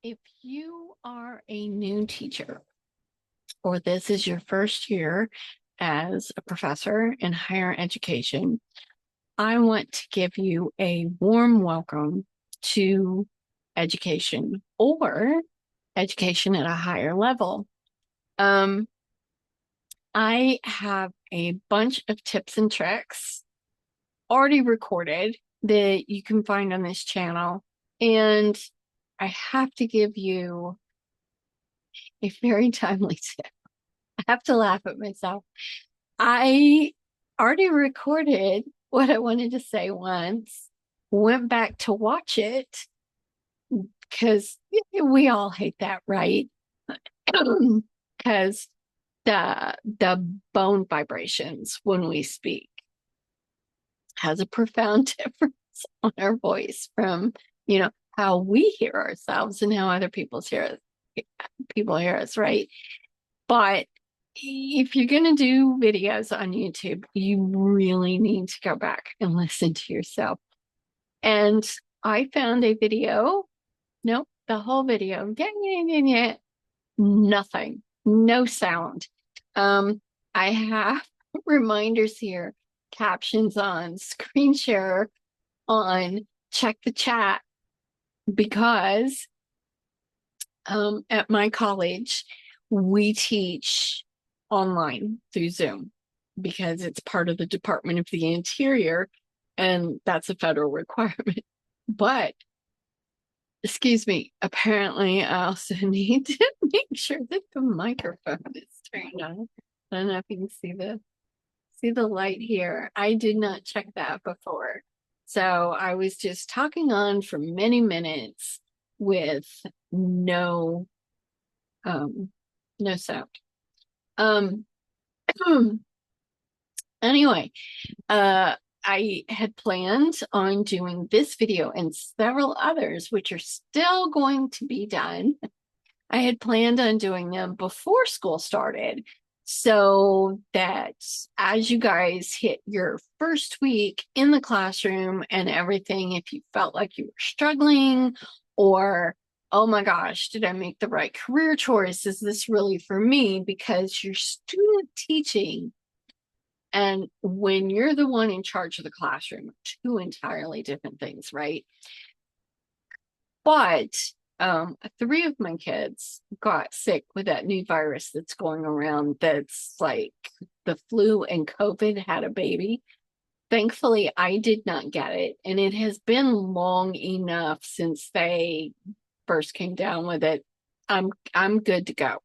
If you are a new teacher or this is your first year as a professor in higher education, I want to give you a warm welcome to education or education at a higher level. I have a bunch of tips and tricks already recorded that you can find on this channel, and I have to give you a very timely tip. I have to laugh at myself. I already recorded what I wanted to say once, went back to watch it because we all hate that, right? Because the bone vibrations when we speak has a profound difference on our voice from, how we hear ourselves and how other people hear us, right? But if you're going to do videos on YouTube, you really need to go back and listen to yourself. And I found a video. Nope, the whole video. Nothing, no sound. I have reminders here, captions on, screen share on, check the chat, because at my college, we teach online through Zoom because it's part of the Department of the Interior, and that's a federal requirement. But, excuse me, apparently I also need to make sure that the microphone is turned on. I don't know if you can see the light here. I did not check that before. So I was just talking on for many minutes with no sound. Anyway, I had planned on doing this video and several others, which are still going to be done. I had planned on doing them before school started, so that as you guys hit your first week in the classroom and everything, if you felt like you were struggling, or oh my gosh, did I make the right career choice? Is this really for me? Because you're student teaching, and when you're the one in charge of the classroom, two entirely different things, right? But three of my kids got sick with that new virus that's going around, that's like the flu and COVID had a baby. Thankfully, I did not get it, and it has been long enough since they first came down with it. I'm good to go.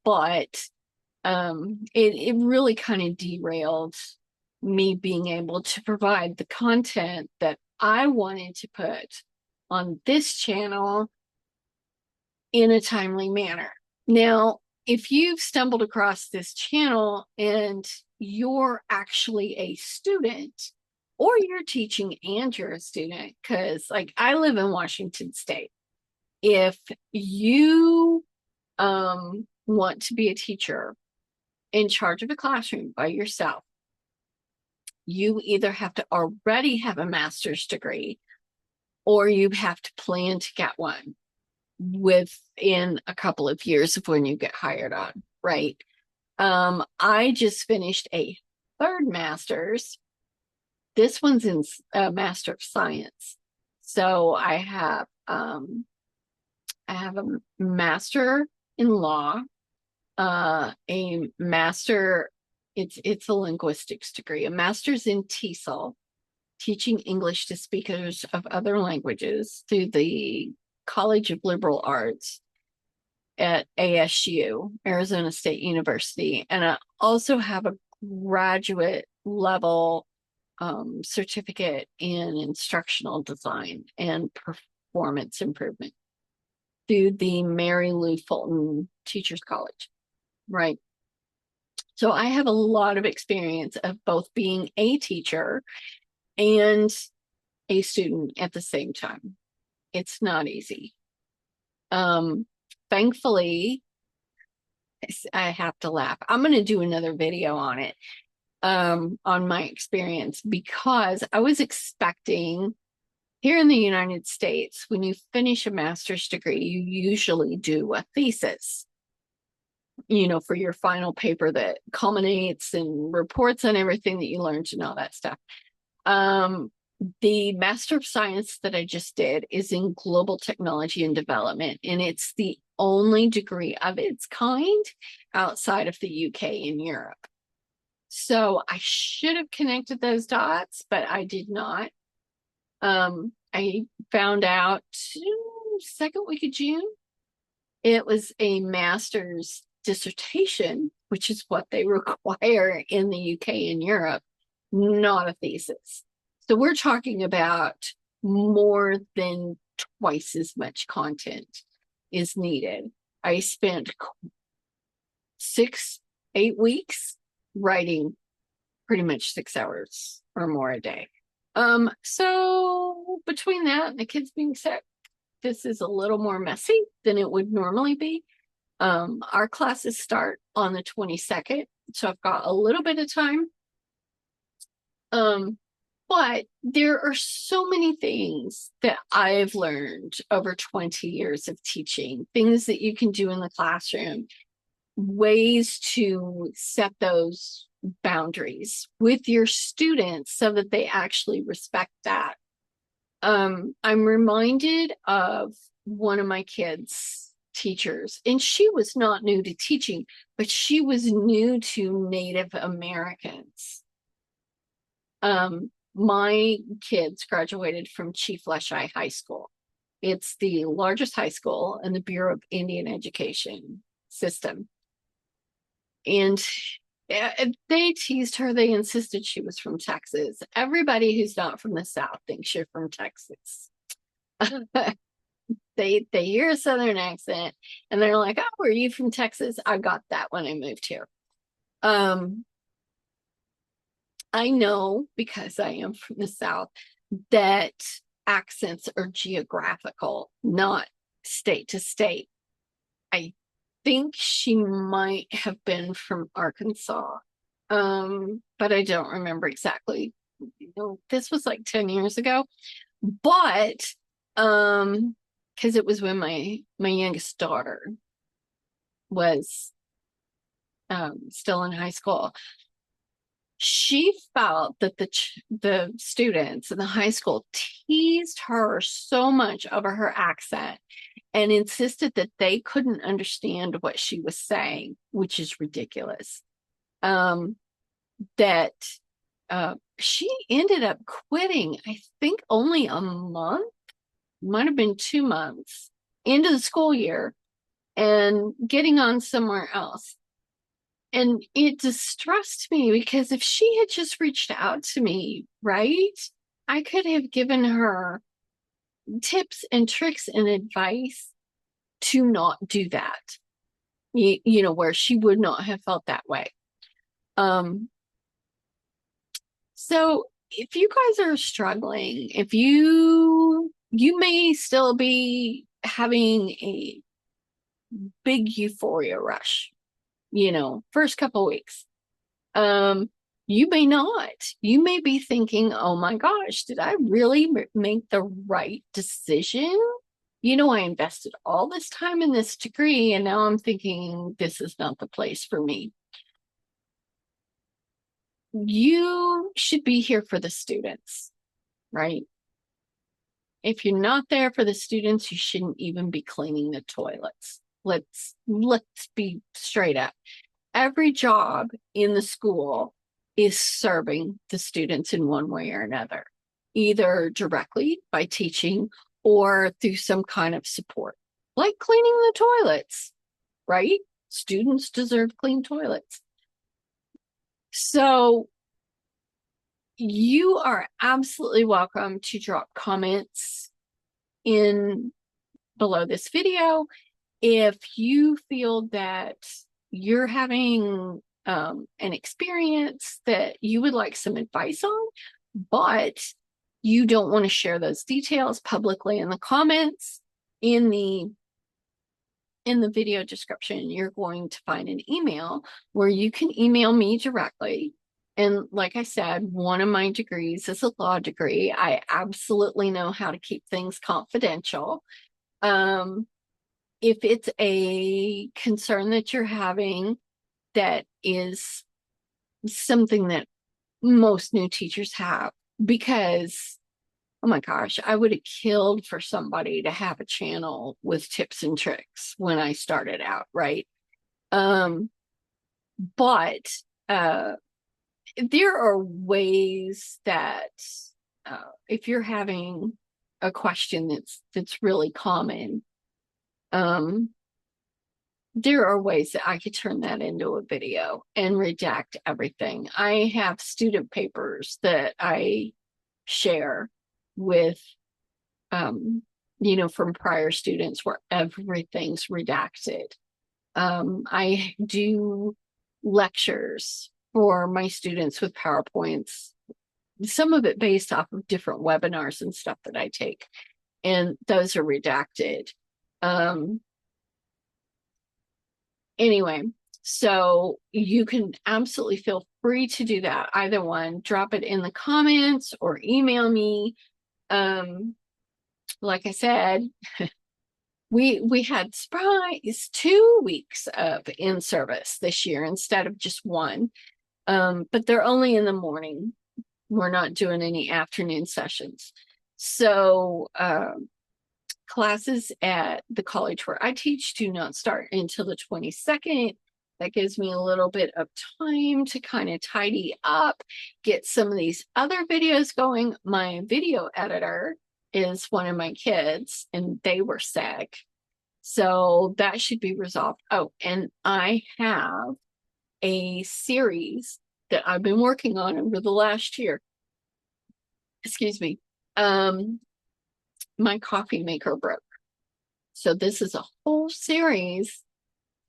But it really kind of derailed me being able to provide the content that I wanted to put on this channel in a timely manner. Now, if you've stumbled across this channel and you're actually a student, or you're teaching and you're a student, because like I live in Washington State, if you want to be a teacher in charge of a classroom by yourself, you either have to already have a master's degree or you have to plan to get one within a couple of years of when you get hired on, right? I just finished a third master's. This one's in Master of Science. So I have a master in law, a master, it's a linguistics degree, a master's in TESOL, teaching English to speakers of other languages, through the College of Liberal Arts at ASU, Arizona State University. And I also have a graduate level certificate in instructional design and performance improvement through the Mary Lou Fulton Teachers College, right? So I have a lot of experience of both being a teacher and a student at the same time. It's not easy. Thankfully, I have to laugh. I'm going to do another video on it, on my experience, because I was expecting Here in the United States, when you finish a master's degree, you usually do a thesis, for your final paper that culminates and reports on everything that you learned and all that stuff. The Master of Science that I just did is in Global Technology and Development, and it's the only degree of its kind outside of the UK and Europe. So I should have connected those dots, but I did not. I found out second week of June, it was a master's dissertation, which is what they require in the UK and Europe, not a thesis. So we're talking about more than twice as much content is needed. I spent 6-8 weeks writing pretty much 6 hours or more a day. So between that and the kids being sick, this is a little more messy than it would normally be. Our classes start on the 22nd, so I've got a little bit of time. But there are so many things that I've learned over 20 years of teaching, things that you can do in the classroom, ways to set those boundaries with your students so that they actually respect that. I'm reminded of one of my kids' teachers, and she was not new to teaching, but she was new to Native Americans. My kids graduated from Chief Leschi High School. It's the largest high school in the Bureau of Indian Education system. And they teased her. They insisted she was from Texas. Everybody who's not from the South thinks you're from Texas. They hear a Southern accent and they're like, oh, are you from Texas? I got that when I moved here. I know, because I am from the South, that accents are geographical, not state to state. I think she might have been from Arkansas, but I don't remember exactly. This was like 10 years ago, but because it was when my youngest daughter was still in high school. She felt that the students in the high school teased her so much over her accent and insisted that they couldn't understand what she was saying, which is ridiculous. That she ended up quitting, I think only a month, might have been 2 months into the school year, and getting on somewhere else. And it distressed me because if she had just reached out to me, right, I could have given her tips and tricks and advice to not do that, where she would not have felt that way. So if you guys are struggling, if you may still be having a big euphoria rush, first couple weeks. You may not. You may be thinking, oh my gosh, did I really make the right decision? I invested all this time in this degree, and now I'm thinking this is not the place for me. You should be here for the students, right? If you're not there for the students, you shouldn't even be cleaning the toilets. Let's be straight up. Every job in the school is serving the students in one way or another, either directly by teaching or through some kind of support, like cleaning the toilets, right? Students deserve clean toilets. So you are absolutely welcome to drop comments in below this video if you feel that you're having an experience that you would like some advice on, but you don't want to share those details publicly in the comments. In the video description, you're going to find an email where you can email me directly And like I said, one of my degrees is a law degree. I absolutely know how to keep things confidential. If it's a concern that you're having that is something that most new teachers have, because oh my gosh, I would have killed for somebody to have a channel with tips and tricks when I started out, right? But there are ways that if you're having a question that's really common, there are ways that I could turn that into a video and redact everything. I have student papers that I share with, from prior students where everything's redacted. I do lectures for my students with PowerPoints, some of it based off of different webinars and stuff that I take, and those are redacted. Anyway, so you can absolutely feel free to do that. Either one, drop it in the comments or email me. Like I said, we had surprise 2 weeks of in-service this year instead of just one. But they're only in the morning. We're not doing any afternoon sessions. So classes at the college where I teach do not start until the 22nd. That gives me a little bit of time to kind of tidy up, get some of these other videos going. My video editor is one of my kids, and they were sick. So that should be resolved. Oh, and I have a series that I've been working on over the last year. Excuse me. My coffee maker broke. So this is a whole series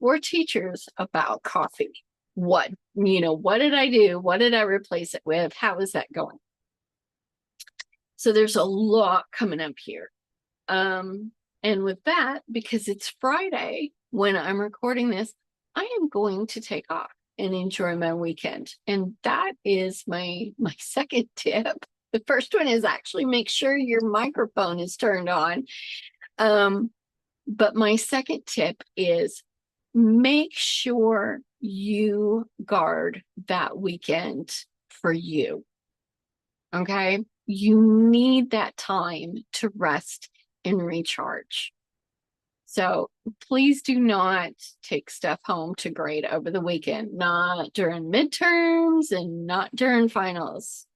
for teachers about coffee. What did I do? What did I replace it with? How is that going? So there's a lot coming up here. And with that, because it's Friday when I'm recording this, I am going to take off and enjoy my weekend. And that is my second tip. The first one is actually make sure your microphone is turned on. But my second tip is make sure you guard that weekend for you. Okay? You need that time to rest and recharge. So please do not take stuff home to grade over the weekend, not during midterms and not during finals.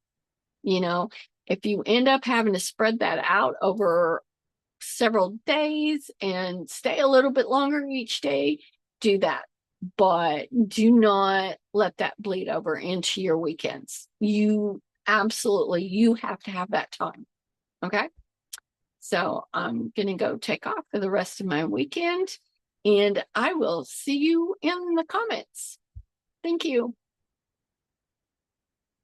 If you end up having to spread that out over several days and stay a little bit longer each day, do that. But do not let that bleed over into your weekends. You have to have that time. Okay? So I'm going to go take off for the rest of my weekend, and I will see you in the comments. Thank you.